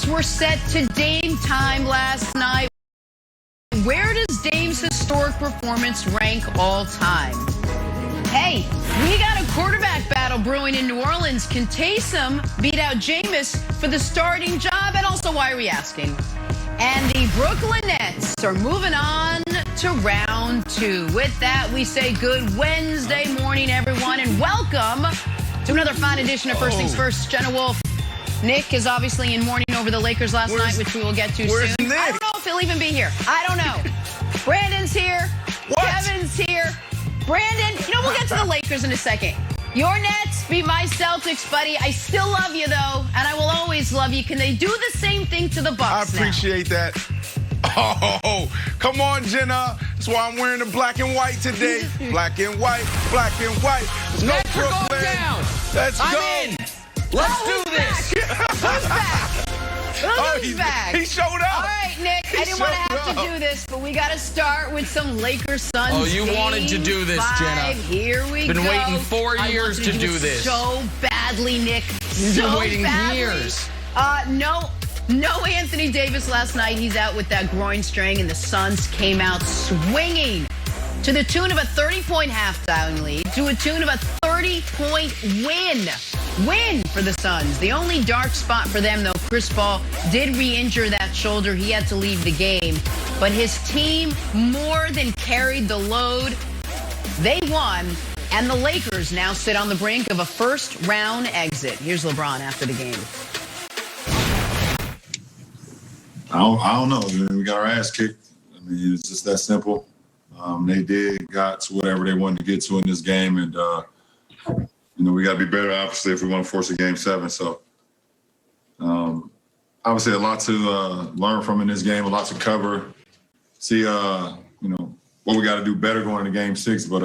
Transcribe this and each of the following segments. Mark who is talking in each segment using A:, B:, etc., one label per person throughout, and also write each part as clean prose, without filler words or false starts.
A: Lakers were set to Dame time last night. Where does Dame's historic performance rank all time? Hey, we got a quarterback battle brewing in New Orleans. Can Taysom beat out Jameis for the starting job? And also, why are we asking? And the Brooklyn Nets are moving on to round 2. With that, we say good Wednesday morning, everyone, and welcome to another fine edition of First Things First. Jenna Wolf. Nick is obviously in mourning over the Lakers last night, which we will get to soon.
B: Nick?
A: I don't know if he'll even be here. I don't know. Brandon's here.
B: What?
A: Kevin's here. Brandon, we'll get to the Lakers in a second. Your Nets beat my Celtics, buddy. I still love you, though, and I will always love you. Can they do the same thing to the Bucks
B: I appreciate that. Oh, come on, Jenna. That's why I'm wearing the black and white today. Black and white, black and white. Let's
C: Nets
B: go,
C: are
B: Brooklyn.
C: going down.
B: Let's
C: I'm
B: go.
C: in. Let's do this.
A: Who's back? Who's back?
B: He showed up.
A: All right, Nick, I didn't want to have to do this, but we got to start with some Lakers Suns.
C: Oh, you wanted to do this, Jenna.
A: Here we
C: Been
A: go.
C: waiting 4 years to do this.
A: So badly, Nick.
C: You've
A: so
C: been waiting
A: badly.
C: years.
A: No Anthony Davis last night. He's out with that groin strain, and the Suns came out swinging to the tune of a 30-point halftime lead, to a tune of a 30-point win for the Suns. The only dark spot for them, though, Chris Paul did re-injure that shoulder. He had to leave the game, but his team more than carried the load. They won, and the Lakers now sit on the brink of a first-round exit. Here's LeBron after the game.
D: I don't know. We got our ass kicked. I mean, it's just that simple. They got to whatever they wanted to get to in this game, and we got to be better, obviously, if we want to force a Game 7. So, obviously, a lot to learn from in this game, a lot to cover. See, what we got to do better going into Game 6. But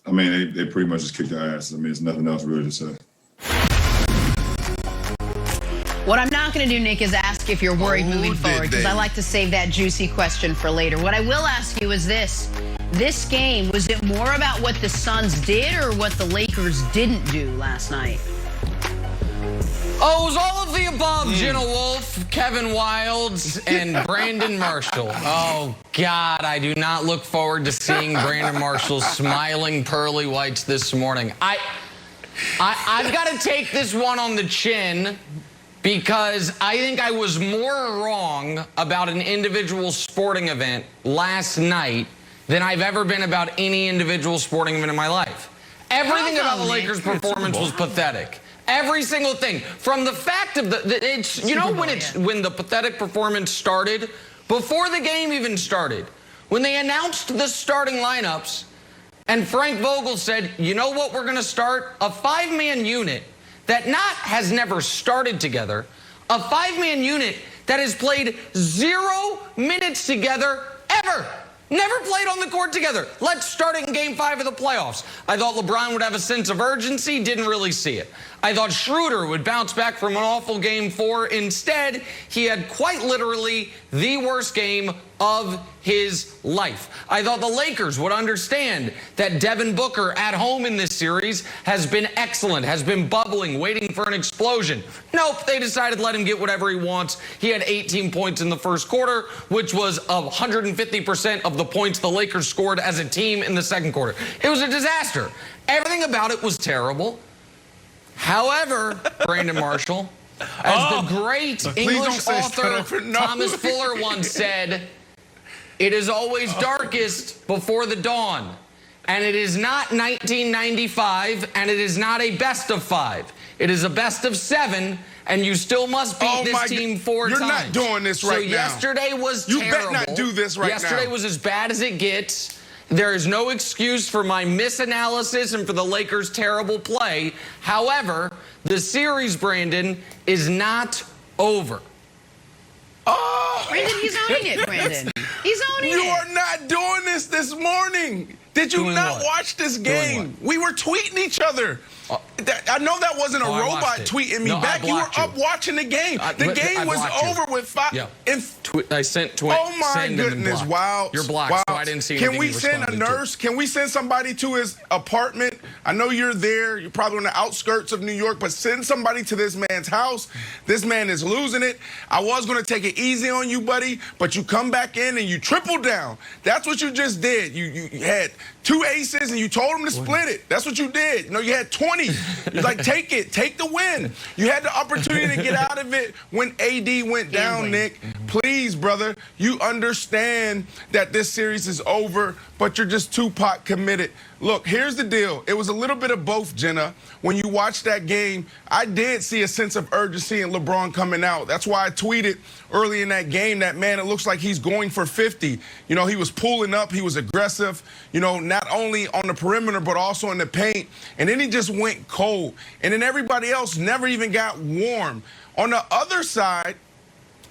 D: I mean, they pretty much just kicked our ass. I mean, there's nothing else really to say.
A: What I'm not going to do, Nick, is ask if you're worried moving forward, because I like to save that juicy question for later. What I will ask you is this. This game, was it more about what the Suns did or what the Lakers didn't do last night?
C: Oh, it was all of the above. Jenna Wolf, Kevin Wildes, and Brandon Marshall. Oh, God, I do not look forward to seeing Brandon Marshall's smiling pearly whites this morning. I've got to take this one on the chin, because I think I was more wrong about an individual sporting event last night than I've ever been about any individual sporting event in my life. Everything about the Lakers' performance was pathetic. Every single thing. From the fact of when the pathetic performance started, before the game even started, when they announced the starting lineups, and Frank Vogel said, you know what, we're going to start? A 5-man unit that has never started together, a 5-man unit that has played 0 minutes together ever. Never played on the court together. Let's start it in Game 5 of the playoffs. I thought LeBron would have a sense of urgency, didn't really see it. I thought Schroeder would bounce back from an awful Game 4. Instead, he had quite literally the worst game of his life. I thought the Lakers would understand that Devin Booker at home in this series has been excellent, has been bubbling, waiting for an explosion. Nope, they decided to let him get whatever he wants. He had 18 points in the first quarter, which was 150% of the points the Lakers scored as a team in the second quarter. It was a disaster. Everything about it was terrible. However, Brandon Marshall, as the great English author Thomas Fuller once said, it is always darkest before the dawn. And it is not 1995, and it is not a best of 5. It is a best of 7, and you still must beat this team 4 times.
B: You're not doing this right now.
C: So yesterday was terrible.
B: You better not do this right now.
C: Yesterday was as bad as it gets. There is no excuse for my misanalysis and for the Lakers' terrible play. However, the series, Brandon, is not over.
B: Oh,
A: Brandon, he's owning it, Brandon. He's owning it.
B: You are not doing this morning. Did you not watch this game? We were tweeting each other. I know that wasn't a robot tweeting me back. You were up watching the game. The game was over with 5.
C: Yeah. I sent tweet.
B: Oh my goodness! Wow.
C: You're blocked. So I didn't see anything.
B: Can we send a nurse? Can we send somebody to his apartment? I know you're there. You're probably on the outskirts of New York, but send somebody to this man's house. This man is losing it. I was going to take it easy on you, buddy, but you come back in and you triple down. That's what you just did. You had 2 aces and you told him to split it. That's what you did. You know, you had 20. You're like, take it. Take the win. You had the opportunity to get out of it when AD went down, Nick. Please, brother, you understand that this series is over, but you're just too pot committed. Look, here's the deal. It was a little bit of both, Jenna. When you watch that game, I did see a sense of urgency in LeBron coming out. That's why I tweeted early in that game that, man, it looks like he's going for 50. You know, he was pulling up. He was aggressive, you know, not only on the perimeter, but also in the paint. And then he just went cold. And then everybody else never even got warm. On the other side,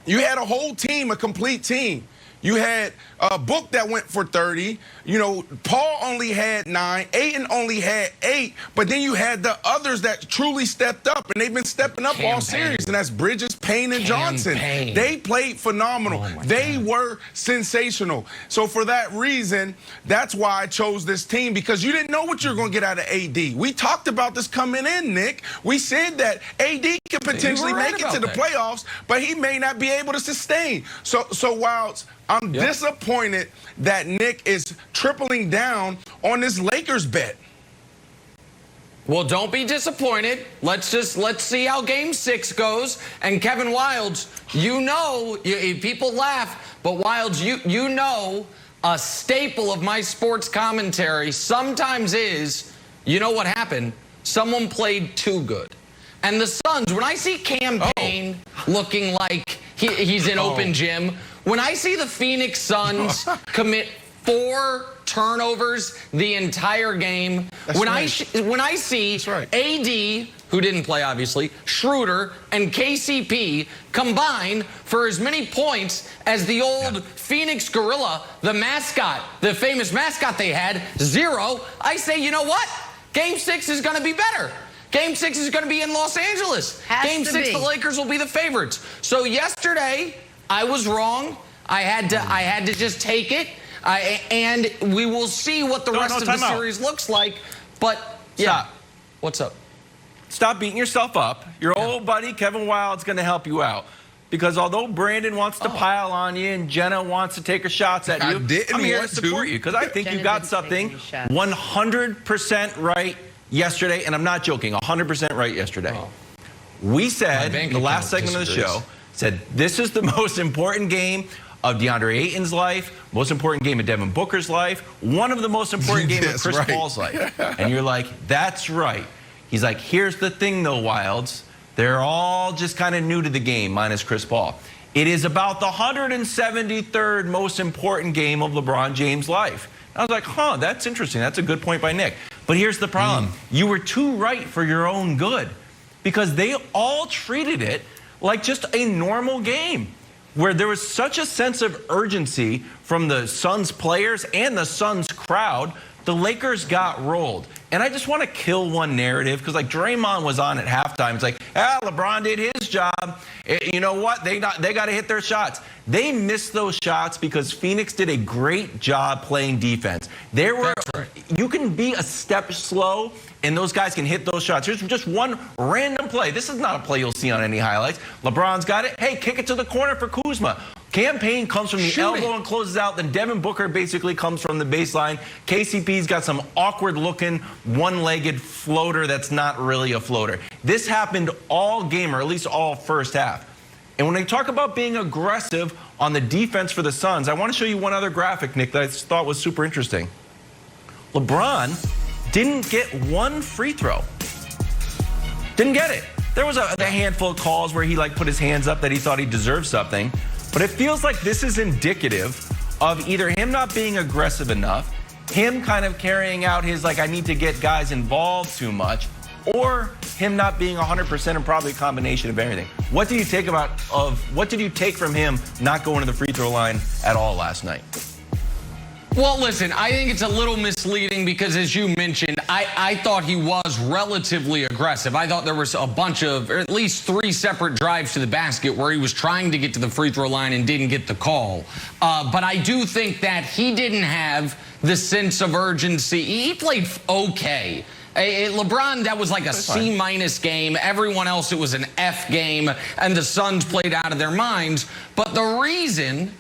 B: you had a whole team, a complete team. You had a Book that went for 30. You know, Paul only had 9. Ayton only had 8. But then you had the others that truly stepped up, and they've been stepping up all series, and that's Bridges, Payne, and Johnson. They played phenomenal. They were sensational. So for that reason, that's why I chose this team, because you didn't know what you were going to get out of AD. We talked about this coming in, Nick. We said that AD could potentially make it to the playoffs, but he may not be able to sustain. So while I'm disappointed that Nick is tripling down on this Lakers bet.
C: Well, don't be disappointed. Let's see how Game 6 goes. And Kevin Wildes, you know, people laugh, but Wildes, you know, a staple of my sports commentary sometimes is, you know what happened? Someone played too good. And the Suns, when I see Campaign looking like he's in open gym, when I see the Phoenix Suns commit 4 turnovers the entire game, when I see AD, who didn't play obviously, Schroeder and KCP combine for as many points as the old Phoenix Gorilla, the mascot, the famous mascot they had, 0, I say, you know what? Game 6 is going to be better. Game 6 is going to be in Los Angeles. Game 6, the Lakers will be the favorites. So yesterday, I was wrong. I had to just take it, and we will see what the rest of the series looks like. But yeah, what's up?
E: Stop beating yourself up. Your old buddy Kevin Wilde's going to help you out, because although Brandon wants to pile on you and Jenna wants to take her shots at you, I'm here to support you, because I think you got something 100% right yesterday, and I'm not joking, 100% right yesterday. We said in the last segment of the show, said this is the most important game of DeAndre Ayton's life, most important game of Devin Booker's life, one of the most important games of Chris Paul's life. And you're like, that's right. He's like, here's the thing though, Wildes. They're all just kind of new to the game, minus Chris Paul. It is about the 173rd most important game of LeBron James' life. I was like, huh, that's interesting. That's a good point by Nick. But here's the problem. You were too right for your own good, because they all treated it like just a normal game, where there was such a sense of urgency from the Suns players and the Suns crowd. The Lakers got rolled. And I just want to kill one narrative, because like Draymond was on at halftime. It's like, LeBron did his job. You know what? They got to hit their shots. They missed those shots because Phoenix did a great job playing defense. You can be a step slow, and those guys can hit those shots. Here's just one random play. This is not a play you'll see on any highlights. LeBron's got it. Hey, kick it to the corner for Kuzma. Campaign comes from the elbow and closes out. Then Devin Booker basically comes from the baseline. KCP's got some awkward-looking, one-legged floater that's not really a floater. This happened all game, or at least all first half. And when they talk about being aggressive on the defense for the Suns, I want to show you one other graphic, Nick, that I thought was super interesting. LeBron didn't get one free throw. Didn't get it. There was a handful of calls where he put his hands up that he thought he deserved something. But it feels like this is indicative of either him not being aggressive enough, him kind of carrying out his, I need to get guys involved too much, or him not being 100%, and probably a combination of everything. What did you take from him not going to the free throw line at all last night?
C: Well, listen, I think it's a little misleading because, as you mentioned, I thought he was relatively aggressive. I thought there was a bunch of, or at least 3 separate drives to the basket where he was trying to get to the free throw line and didn't get the call. But I do think that he didn't have the sense of urgency. He played okay. LeBron, that was like a C- game. Everyone else, it was an F game, and the Suns played out of their minds. But the reason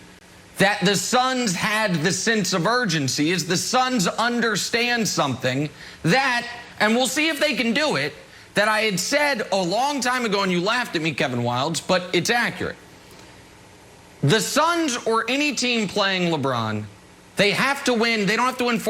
C: that the Suns had the sense of urgency is the Suns understand something that, and we'll see if they can do it, that I had said a long time ago, and you laughed at me, Kevin Wildes, but it's accurate. The Suns or any team playing LeBron, they have to win. They don't have to win 4